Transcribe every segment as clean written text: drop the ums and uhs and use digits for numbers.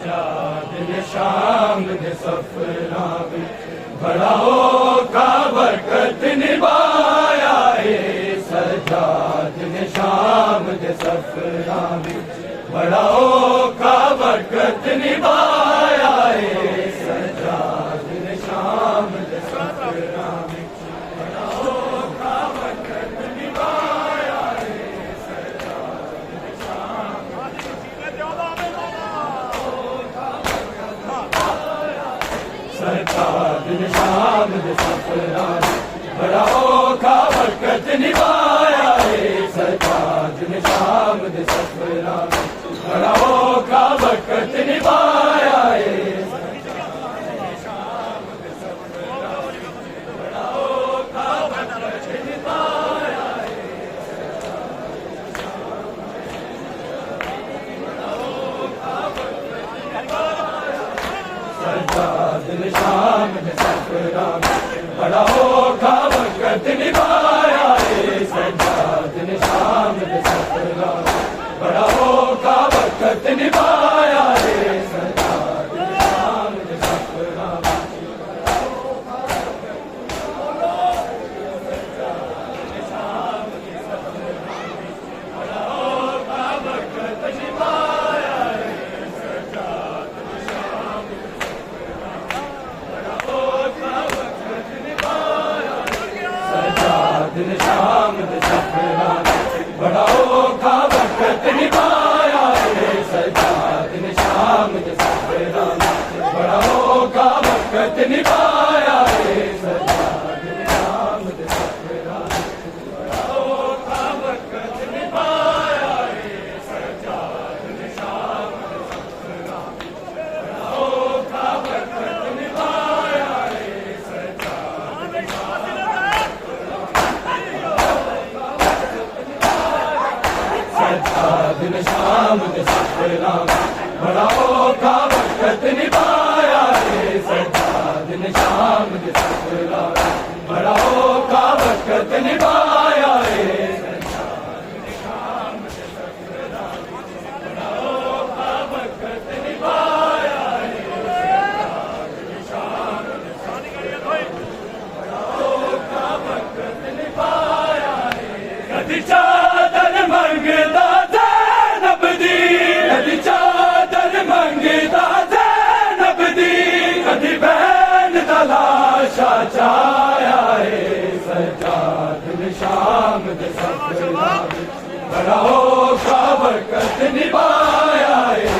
दिन शाम दे सफरा विच बड़ा औखा बरकत निभाया है। सजाद ने शाम दे सफरा विच बड़ा औखा बरकत निभाया है। सजाद ने शाम दे सफरा विच बड़ा औखा बरकत निभाया है। सजाद ने शाम सरकार दिन शाम दे सफरा बड़ा औखा बरकत निभाया है। सरकार दिन शाम दे सफरा बड़ा औखा बरकत निभाया है। बड़ा औखा बरकत निभाया है। सरकार दिन शाम दे सफरा बड़ा औखा बरकत निभाया है। सरकार दिन शाम दे सफरा बड़ा औखा बरकत निभाया है। सरकार दिन शाम दे सफरा बड़ा औखा बरकत निभाया है। सरकार दिन शाम दिन शाम दे सफरा बड़ा औखा बरकत निभाया है। सरकार दिन शाम दे सफरा बड़ा औखा बरकत निभाया है। सरकार दिन शाम दे सफरा बड़ा औखा बरकत निभाया है। सरकार दिन शाम दे सफरा बड़ा औखा बरकत निभाया है। सरकार दिन दिन शाम दे सफरा बड़ा औखा बरकत निभाया है। सरकार दिन शाम दे सफरा बड़ा औखा बरकत निभाया है। सरकार दिन शाम दे सफरा बड़ा औखा बरकत निभाया है। सरकार दिन शाम दे सफरा बड़ा औखा बरकत निभाया है। कदी चादर मंगदा कदी चादर मंगदा ज़ैनब दी कदी बैन दा लाशा चाया है। सजाद ने शाम दे सफरा बड़ा औखा बरकत निभाया है।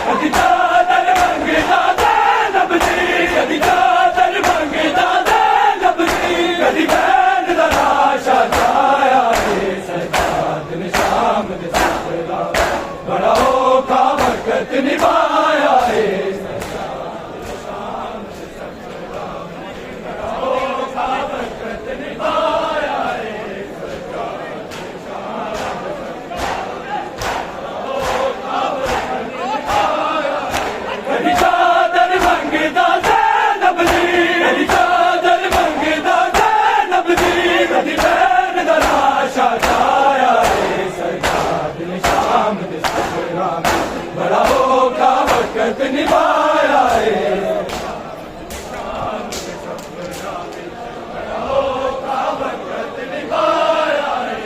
कदी चादर मंगदा ज़ैनब दी कदी चादर मंगदा ज़ैनब दी कदी बैन दा लाशा चाया है। सजाद ने शाम दे सफरा बड़ा औखा बरकत निभाया है। सजाद ने शाम दे सफरा बड़ा औखा बरकत निभाया है। सजाद ने शाम दे कदी चादर मंगदा ज़ैनब दी कदी चादर मंगदा ज़ैनब दी कदी बैन दा लाशा चाया है। सरकार ने शाम दे सफरा बड़ा औखा बरकत निभाया है। शाम दे सफरा बड़ा औखा बरकत निभाया है।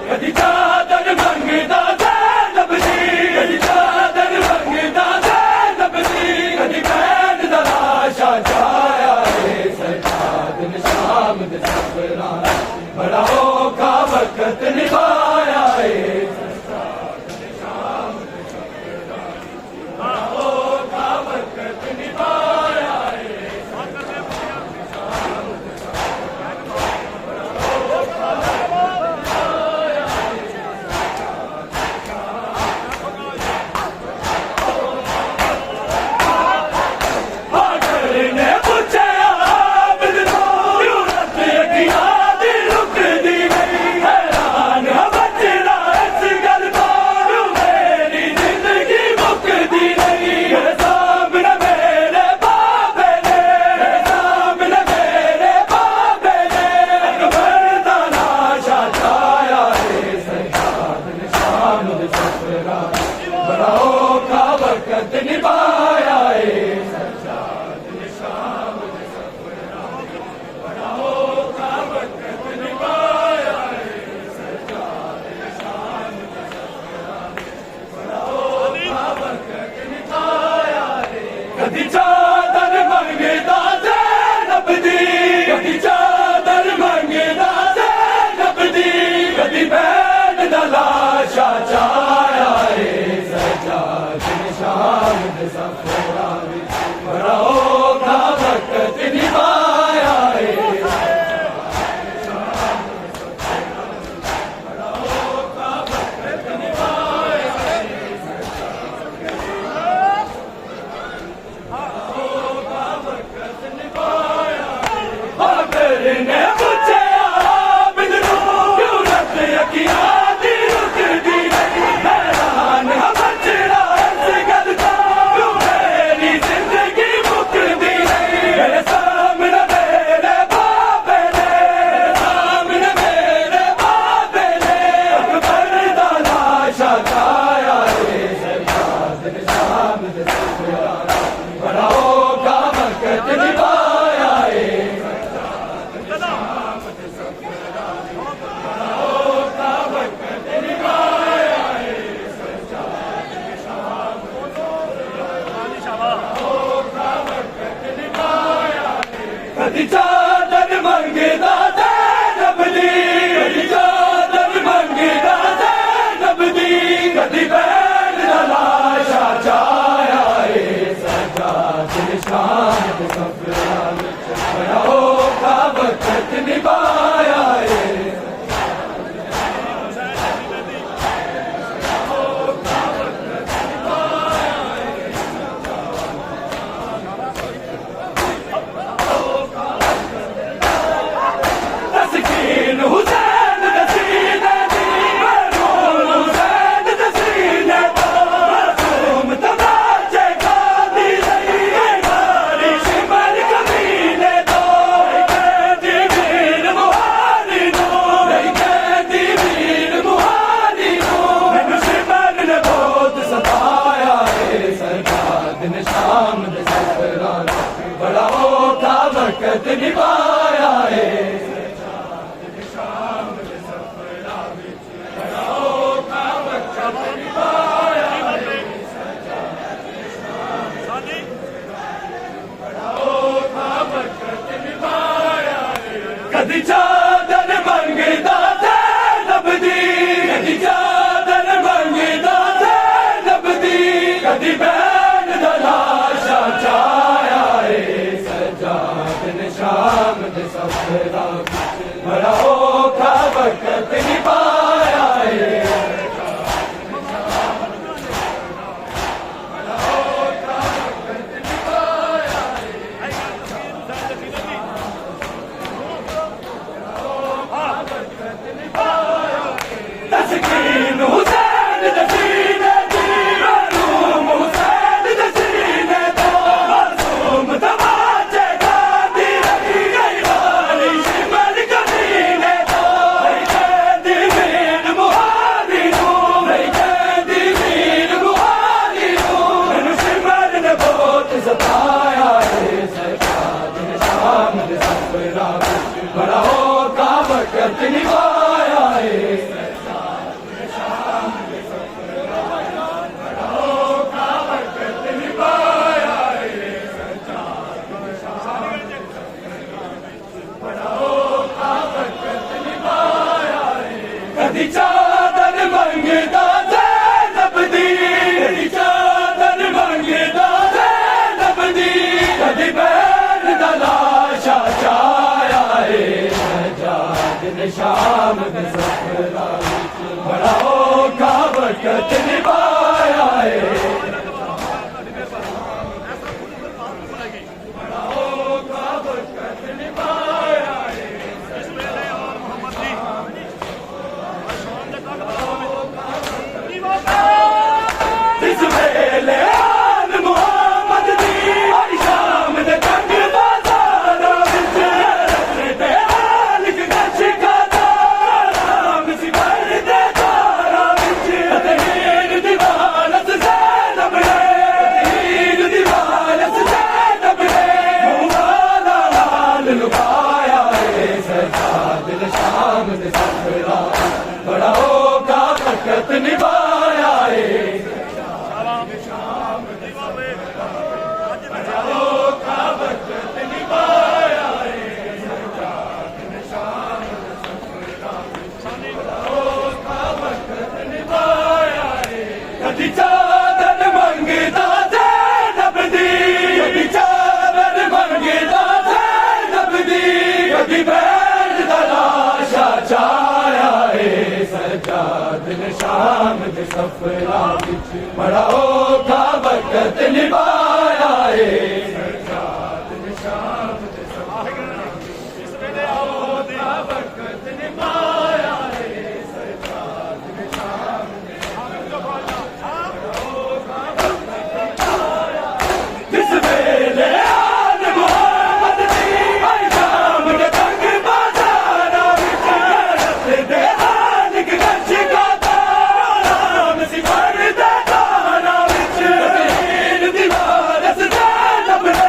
कदी चादर मंगदा ज़ैनब दी कदी चादर मंगदा ज़ैनब दी कदी बैन दा लाशा चाया है। सरकार ने शाम दे सफरा बड़ा औखा बरकत निभाया है। सरकार ने शाम दे सफरा बड़ा औखा बरकत निभाया है। चादर मंगदा ज़ैनब दी, कदी चादर मंगदा ज़ैनब दी, कदी बैन दा लाशा चाया ए सजाद निशान सफरा विच बड़ा औखा वक्त निभाया ए बड़ा औखा वक्त निभाया है बड़ा औखा वक्त निभाया है बड़ा औखा वक्त निभाया है कदी चादर मंगदा ज़ैनब दी, कदी चादर मंगदा ज़ैनब दी, कदी बैन दा लाशा चाया शाम दे सफरा बड़ा औखा वक्त निभाया है बड़ा औखा वक्त निभाया है तस्कीन हुसैन दसीने दी मालूम हुसैन दसीने दो मासूम तमाचे खादी रही गई वाली शिमल कमीने दो नहीं कहती मीन मुहारी नूं नहीं कहती मीन मुहारी नूं मैनू शिमल ने बहुत सताया है सरकार ने शाम दे सफरा बड़ा औखा वक्त निभाया है कदी चादर मंगदा ज़ैनब दी, कदी चादर मंगदा ज़ैनब दी, कदी बैन दा लाशा चाया ए सजाद शाम दे सफरा बड़ा औखा वक्त निभाया है बड़ा औखा वक्त निभाया है जिस वेले आन मुहम्मद दी आई शाम दे तंग बाज़ारां विच रस्ते हालिक गश खाता राम सी भरदे तारां विच तहीर दीवानस ज़ैनब ने तहीर दीवानस ज़ैनब ने मुआला लाल लुकाया ए सजाद शाम दे सफरा बड़ा औखा वक्त निभाया है बड़ा औखा वक्त निभाया है बड़ा औखा वक्त निभाया है कदी चादर मंगदा ज़ैनब दी, कदी चादर मंगदा ज़ैनब दी, कदी बैन दा लाशा चाया है सजाद शाम दे सफरा विच बड़ा औखा वक्त निभाया है सजाद शाम दे सफरा इस वेले औखा वक्त निभाया है सजाद शाम दे जिस वेले आन मुहम्मद दी आई शाम दे तंग बाज़ारां विच रस्ते हालिक गश खाता राम सी भरदे तारां विच तहीर दीवानस ज़ैनब ने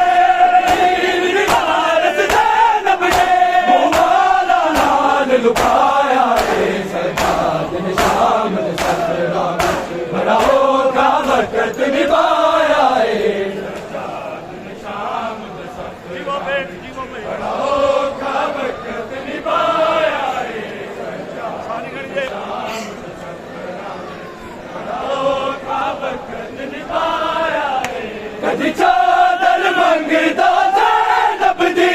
कदी चादर मंगदा ज़ैनब दी,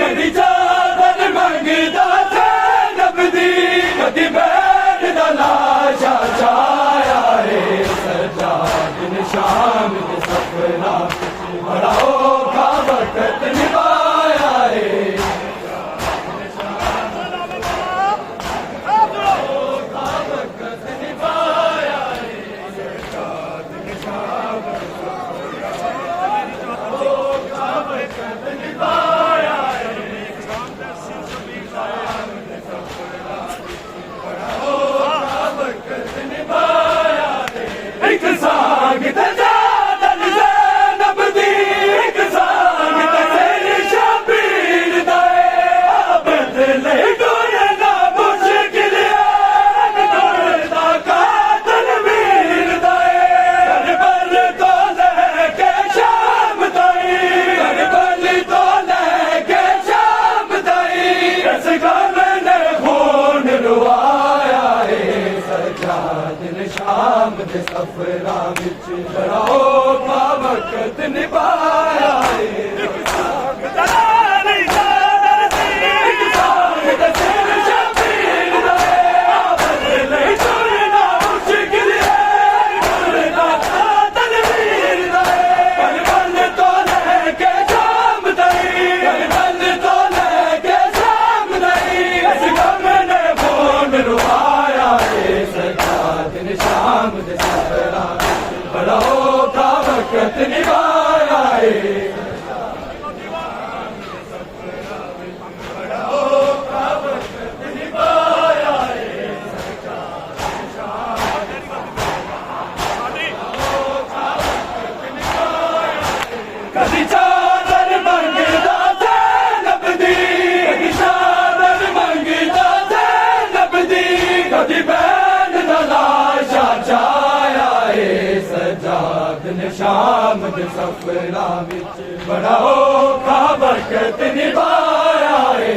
कदी चादर मंगदा ज़ैनब दी, कदी बैर दा लाशा छाया रे सजाद निशान दे सफरा बड़ा औखा वक्त निभाया रे एक सांग ते ज़ैनब ज़ैनब दी, एक सांग ते तेरी शबीर दा बदले ढूंढना मुश्किल है, ढूंढदा कातिल वीर दा करबल तो लेके शाम ताई, करबल तो लेके शाम ताई, इस गम ने खून रुआया है सजाद शाम दे सफरा विच बड़ा औखा वक्त निभाया है एक सांग ते तेरी शबीर दा बदले ढूंढना मुश्किल है, ढूंढदा कातिल वीर दा करबल तो लेके शाम ताई, करबल तो लेके शाम ताई, इस गम ने खून रुआया है सजाद शाम दे सफरा बड़ा औखा वक्त निभाया है कदी चादर मंगदा ज़ैनब दी, कदी चादर मंगदा ज़ैनब दी, कदी बैन दा लाशा छाया है सजाद शाम दे सफरा विच बड़ा औखा वक्त निभाया है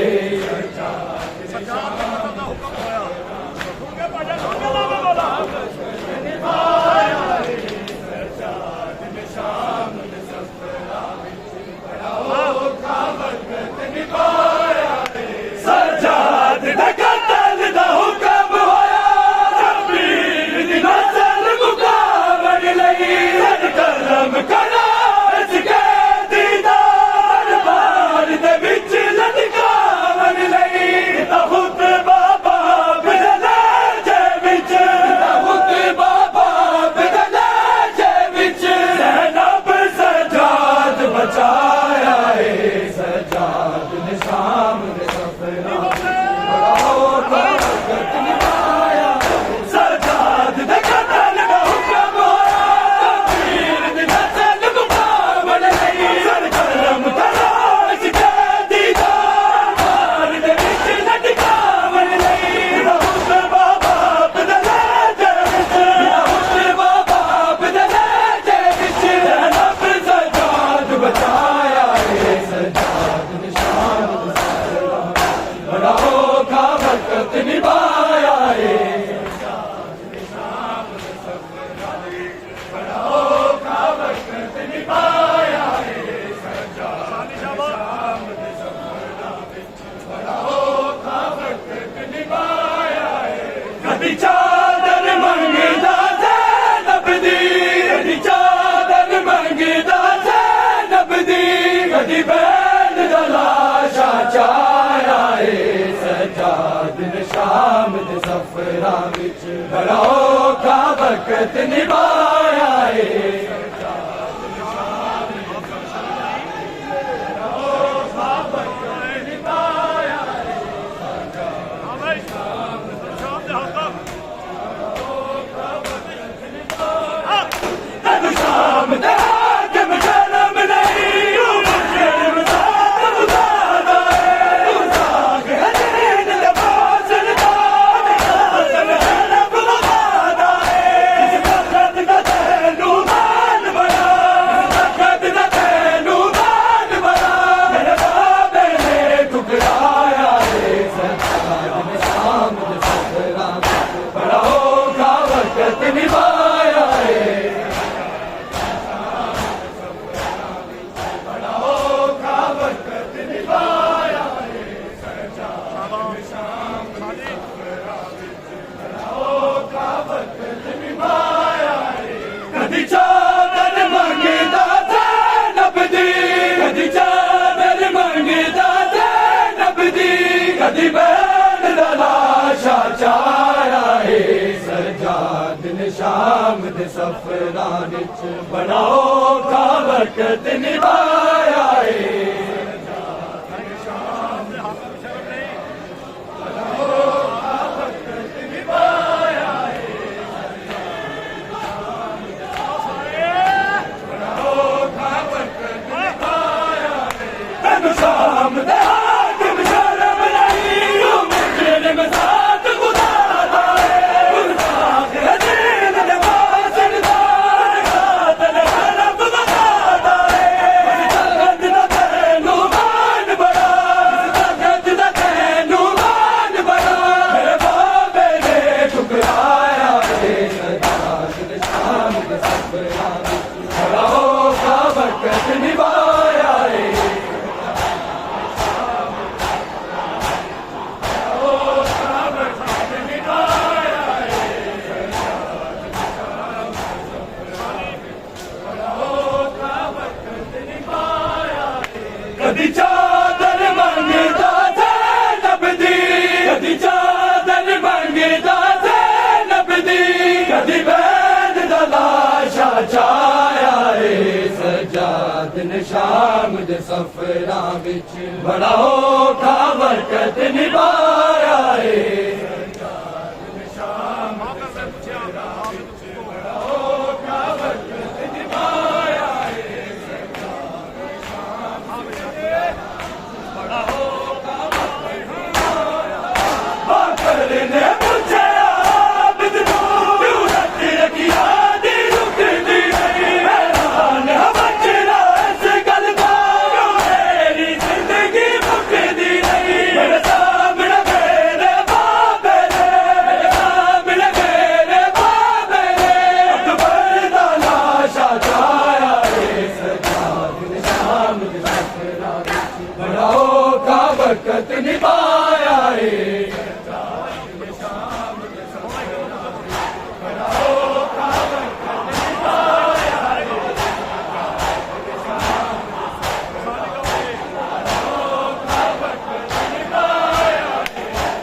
सजाद दा कत्ल दा हुक्म होया, शबीर दी नस्ल मुकाबल लई, सद कलम करा इसके दीदार बार दे विच लटकावन लई, खुद बाबा बदले जे विच, खुद बाबा बदले जे विच, ज़ैनब सजाद बचाया है सजाद शाम दे सफरा बड़ा औखा वक्त निभाया, सजाद दे कत्ल दा हुक्म होया, शबीर दी नस्ल मुकाबल लई, सद कलम तलाश के दीदार बार दे विच लटकावन लई, खुद बाबा बदले जे विच, खुद बाबा बदले जे विच, ज़ैनब सजाद बचाया है सजाद शाम दे सफरा बड़ा औखा वक्त निभाया है बड़ा औखा वक्त निभाया है सजाद शाम दे सफरा विच बड़ा औखा वक्त निभाया है कदी चादर मंगदा ज़ैनब दी, कदी चादर मंगदा ज़ैनब दी, कदी बैन दा लाशा छाया है सजाद शाम दे सफरा विच बड़ा औखा वक्त निभाया है शाम दे हाकिम जन्म नहीं, मुश्किल मसाब खुदा है, तू साग है दीन दे फासिल दा, निकाल है लब वफादा है, इस वक्त दा शाम दे सफरां विच बड़ा औखा वक्त निभाया है। शाम दे हाकिम शर्म नहीं मुजरिम साथ गुज़ारा है। गुस्ताख दीन नवाज़ दार कातिल हरम वफ़ादा है। सगत दा तैनू मान बड़ा, सगत दा तैनू मान बड़ा, मेरे बाबे ने ठुकराया है। सजाद शाम दे सफरां विच बड़ा औखा वक्त निभाया है। कदी चादर मंगदा ज़ैनब दी, कदी चादर मंगदा ज़ैनब दी, कदी बैद दा लाशा चाया है। सजाद ने शाम दे सफरां विच बड़ा औखा वक्त निभाया है। वक्त निभाया है।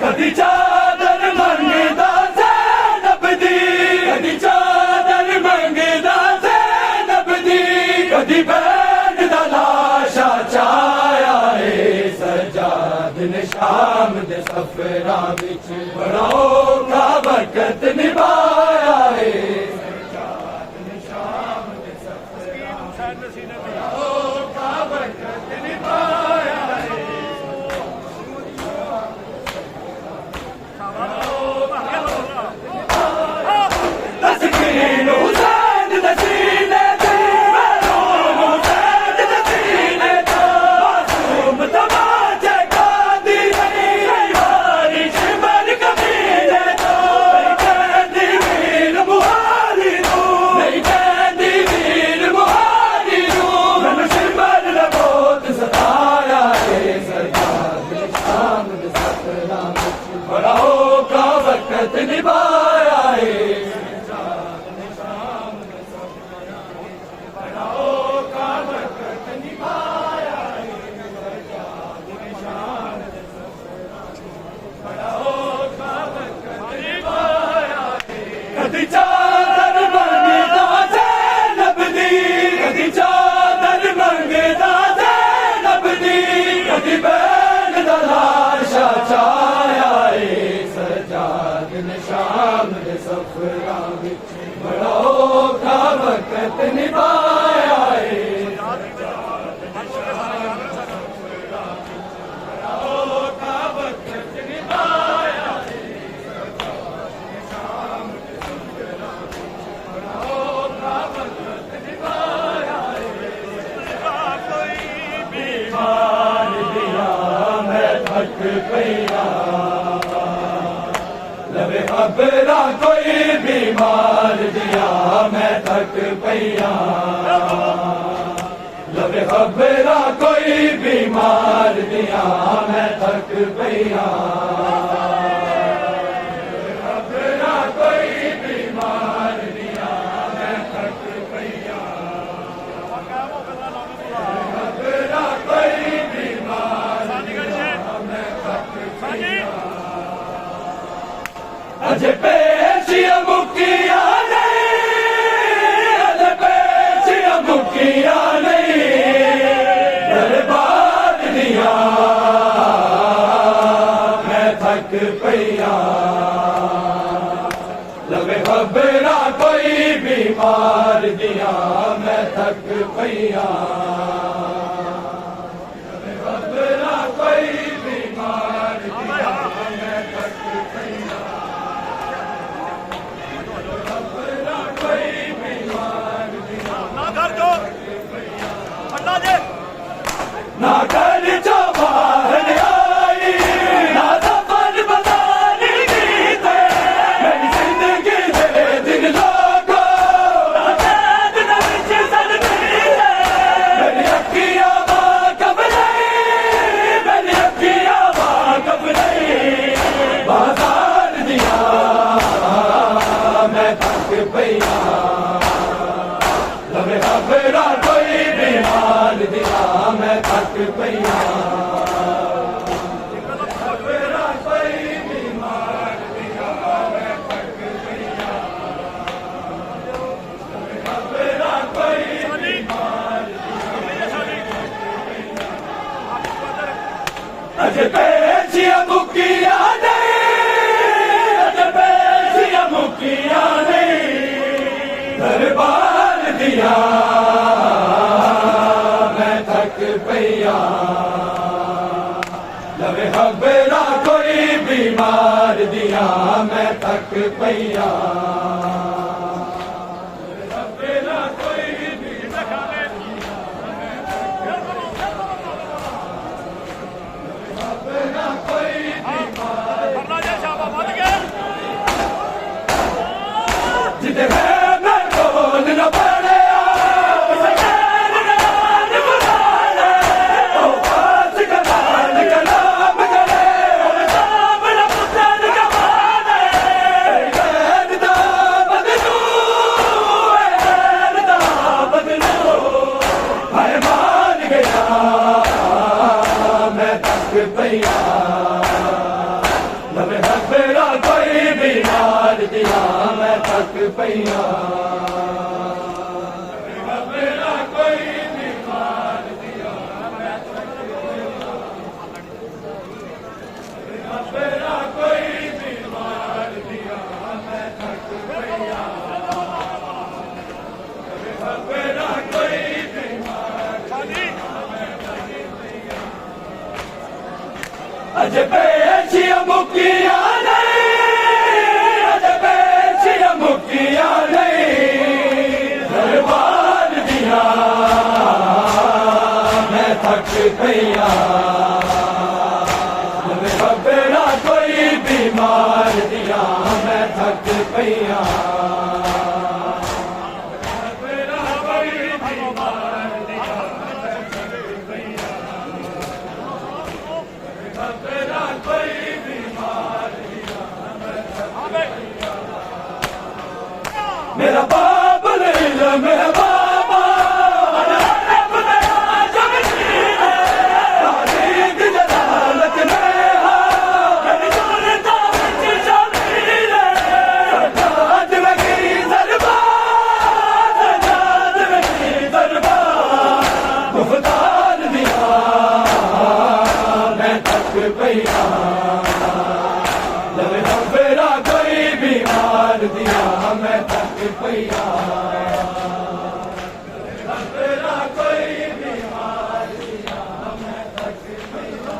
कदी चादर मंगदा ज़ैनब दी, कदी चादर मंगदा ज़ैनब दी, कदी बैद दा लाशा चाया है। सजाद ने शाम दे सफरां विच बड़ा औखा वक्त निभाया है। सजाद ने शाम दे सफरां विच बड़ा औखा वक्त निभाया है। तस्कीन हुसैन दे सीने ते, महरून हुसैन दे सीने ते, मासूम तमाचे कांदी नहीं वारी शिमर कमीने तो। नहीं कहंदी वीर मुहारी नू, नहीं कहंदी वीर मुहारी नू, मैनू शिमर ने बहुत सताया है। सजाद ने शाम दे सफरां विच बड़ा औखा वक्त निभाया है। कदी चादर मंगदा ज़ैनब दी, कदी चादर मंगदा ज़ैनब दी, कदी बैद दा लाशा चाया है। सजाद ने शाम दे सफरां विच बड़ा औखा वक्त निभाया है। लबे खबरा कोई बीमार दिया मैं थक पैया, लबे खबरा कोई बीमार दिया मैं थक पैया। खबरा कोई बीमार दिया मैं थक पैया, खबरा कोई बीमार दिया मैं थक पैया। अज पेशिया मुकिया बीमार दिया मैं थक पईया खबरा कोई बीमार दिया मैं थक पईया खबरा कोई बीमार दिया ना कर जो अल्लाह दे ना कर जो बाहर आई ना सफर बताने की थे मेरी जिंदगी दे दिन लोगों ना कैद न विच सदती है मेरी अखियां कब नहीं मेरी अखियां कब नहीं बाजार दिया मैं थक पईया लवे खबरा कोई बीमार दिया मैं थक पईया खबरा कोई बीमार दिया मैं थक पईया खबरा कोई अज पेचिया मुकिया नहीं अज पेचिया मुकिया नहीं दरबार दिया मैं थक पईया लवे खबरा कोई बीमार दिया मैं थक पईया खबरा कोई खबरा कोई अल्लाह दे शाबा बच गए जिते मैं बोल न पड़े पईया लवे खबरा कोई बीमार दिया मैं थक पईया खबरा कोई बीमार दिया मैं थक खबरा कोई बीमार दिया मैं थक पईया खबरा कोई अज पेचिया मुकिया नहीं अज पेचिया मुकिया नहीं दरबार दिया मैं थक पईया खबरा कोई बीमार दिया मैं थक पईया खबरा कोई बीमार दिया खबरा कोई बीमार दिया मेरा बाबुल मेरा बाबा तारीख जलालत में सजाद में की दरबार सजाद में की दरबार मुफ्तार दिया मैं थक पईया लवे खबरा कोई बीमार दिया मैं थक पईया खबरा कोई बीमार दिया मैं थक पईया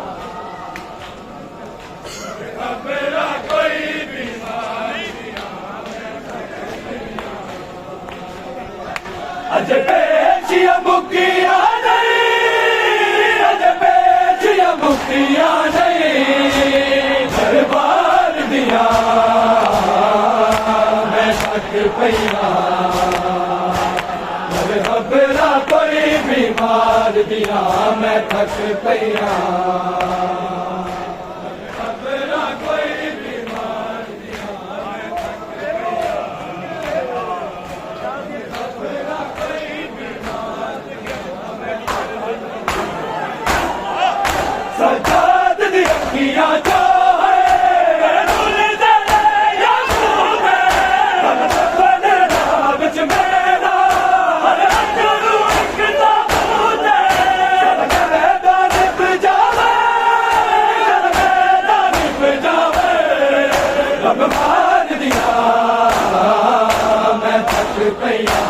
खबरा कोई बीमार दिया मैं थक पईया अज पेचिया मुकिया नहीं अज पेचिया मुकिया नहीं दरबार दिया मैं थक पईया लवे खबरा कोई बीमार दिया मैं थक पईया खबरा कोई बीमार दिया मैं थक पईया खबरा कोई बीमार दिया मैं थक पईया सजाद दी अखियां जो है रूल दे या रूल दे बदला विच मेरा हर अंदरू एक ताबूत है सब करे दानिब जावे पईया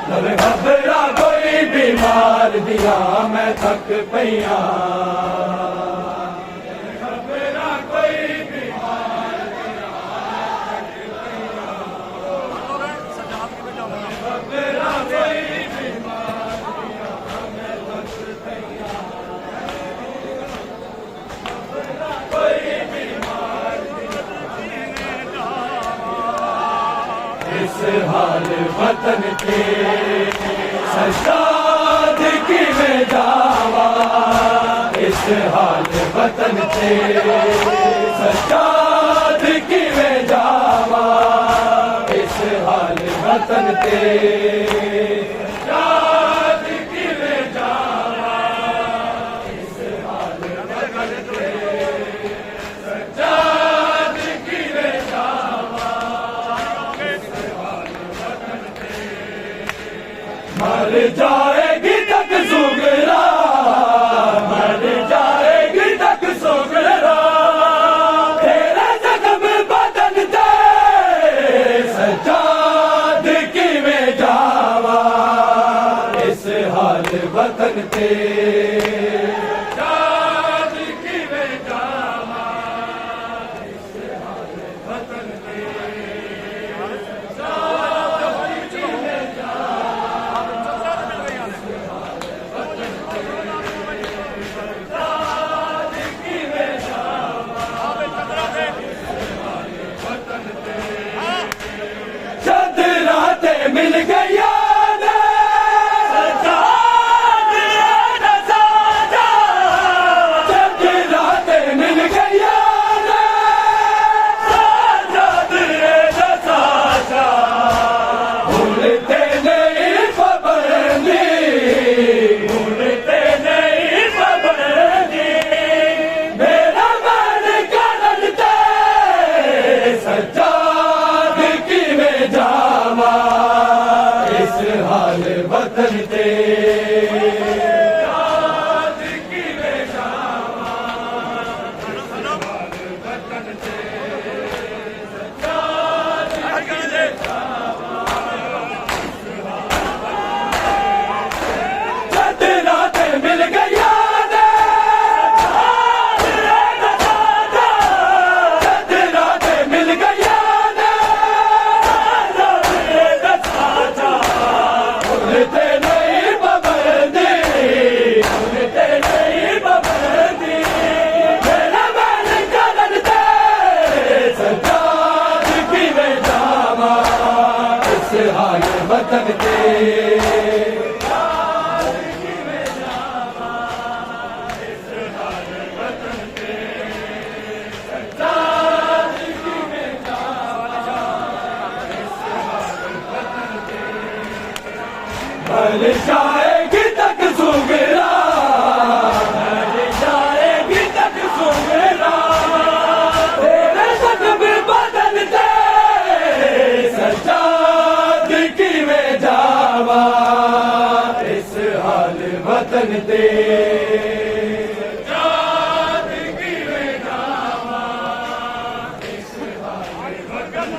लवे घबरा कोई बीमार दिया मैं थक पईया घबरा कोई बीमार सजाद के बेटा घबरा कोई बीमार दिया मैं थक पईया घबरा कोई बीमार इस हाल वतन के सजाद की में जावा इस हाल वतन के सजाद की में जावा इस हाल वतन के सजाद की में जावा इस हाल वतन के सजाद की में जावा मर जाएगी तक सुगरा मर जाएगी तक सुगरा तेरा जख्म बदन दे सजाद की में जावा इस हाल वतन ते सजाद की में जावा इस हाल वतन ते मिल गया मिल गया भूलते नहीं पाबंदी भूलते नहीं पाबंदी मेरा मन करन दे सजाद की में जावा इस हाल वतन ते सजाद की में जावा इस हाल वतन ते सजाद की में जावा रात मिल गया रात मिल गया भूलते नहीं पाबंदी भूलते नहीं पाबंदी मेरा मन करन दे सजाद की में जावा इस हाल वतन के मर जाएगी तक सुगरा मर जाएगी तक सुगरा तेरे जख्म बदन दे सजाद की में जावा इस हाल वतन ते सजाद की में जावा इस हाल वतन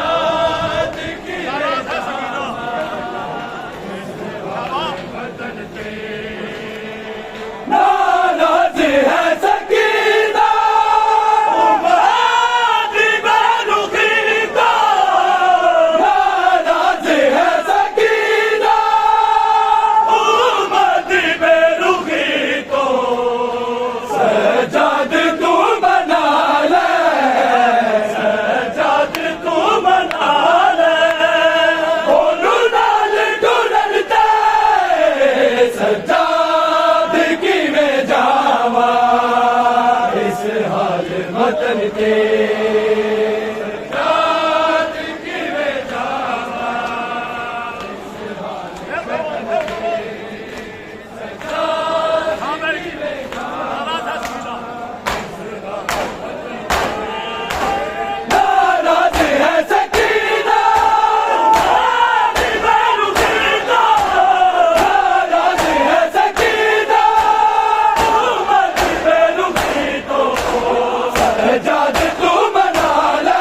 सजाद की में नाराज है सकीना उम्मती बेरुखी तो नाराज है सकीना उम्मती बेरुखी तो सजाद तू बना ले सजाद तू बना ले बोलू नाल डुरन दे सजाद की में जावा इस हाल वतन ते सजाद की में जावा इस हाल वतन ते सजाद की में जावा नाराज है सकीना नाराज है सकीना सजाद तू मना ले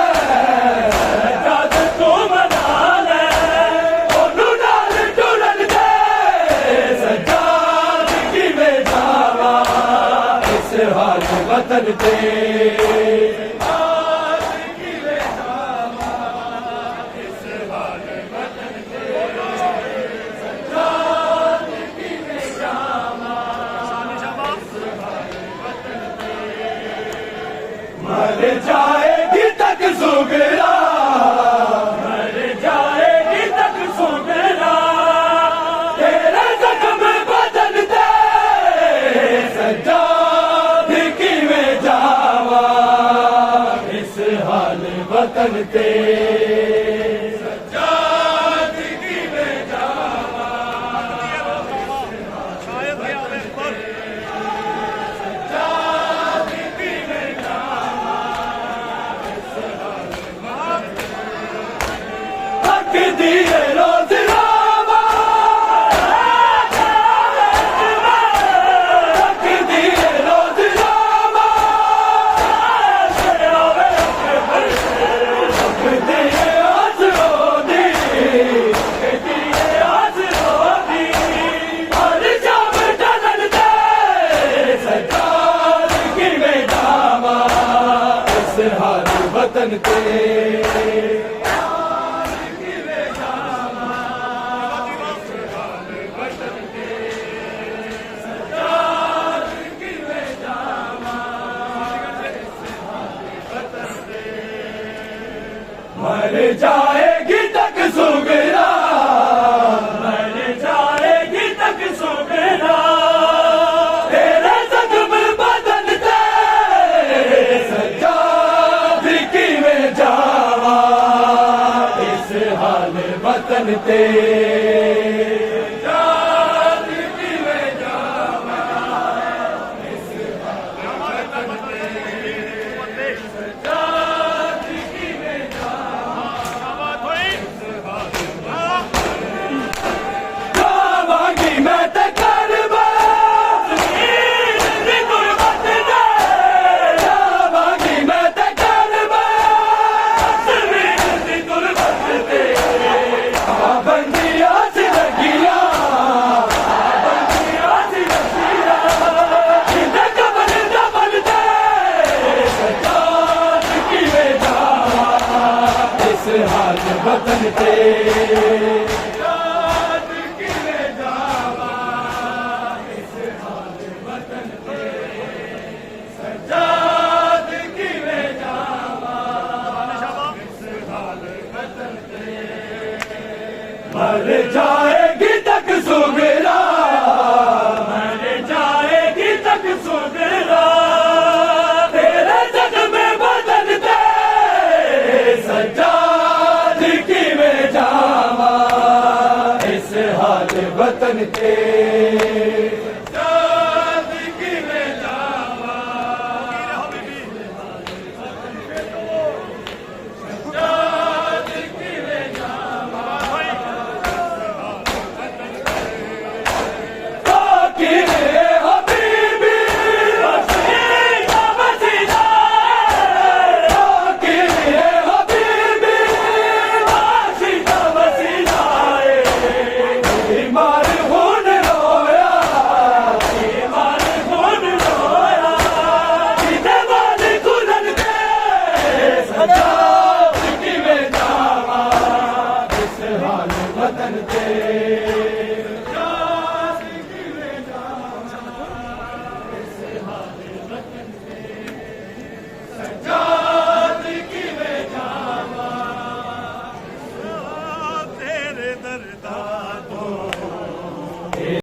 मर जाएगी तक सुगरा, मर जाएगी तक सुगरा, तेरे जख्म बदन ते सजाद किवें जावा, इस हाल वतन ते सजाद किवें जावा, ਸ਼ਾਇਦ ਕਿ ਆਵੇ ਪਰ सजाद किवें जावा, हक दिए रोज रावा, हक दिए रोज रावा, हक दिए आज रोदी, हक दिए आज रोदी, हर जाम डलन दे सजाद किवें जावा, इस हाल वतन ते मर जाएगी तक सुगरा, मर जाएगी तक सुगरा, तेरे जख्म बदन ते सजाद किवें जावा, इस हाल वतन ते सजाद किवें जावा, इस हाल वतन ते सजाद किवें ਆਵਾਜ਼ ਹੋਈ ਜਾਵਾਂਗੀ ਮੈਂ ਤੇ ਕਰਬਾ, ਦੀ ਗੁਰਬਤ ਤੇ ਜਾਵਾਂਗੀ ਮੈਂ ਤੇ ਕਰਬਾ, ਦੀ ਗੁਰਬਤ ਤੇ ਬੰਦੀਆਂ ਚ ਲੱਗੀਆਂ, ਬੰਦੀਆਂ ਚ ਲੱਗੀਆਂ, ਜਿੰਦਾ ਕਬਰ ਦਾ ਬਲਦੇ ਸਜਾਦ ਕਿਵੇਂ ਜਾਵਾਂ, ਇਸ ਹਾਲ ਵਤਨ ਤੇ ਸਜਾਦ ਕਿਵੇਂ ਜਾਵਾਂ, ਇਸ ਹਾਲ ਵਤਨ ਤੇ ਸਜਾਦ ਕਿਵੇਂ ਜਾਵਾਂ, ਇਸ ਹਾਲ ਵਤਨ ਤੇ मर जाएगी तक सुगरा, मर जाएगी तक सुगरा, तेरे जख्म बदन ते सजाद किवें जावा, इस हाल वतन ते सजाद किवें जावा, सजाद किवें जावा, किरे हबीबी वसीला वसीला, किरे हबीबी वसीला वसीला, बीमार खून रोया, बीमार खून रोया, किते बाल खुलन दे सजाद किवें जावा, इस हाल वतन ते सजाद किवें जावा, ਤੇਰੇ ਦਰਦਾਂ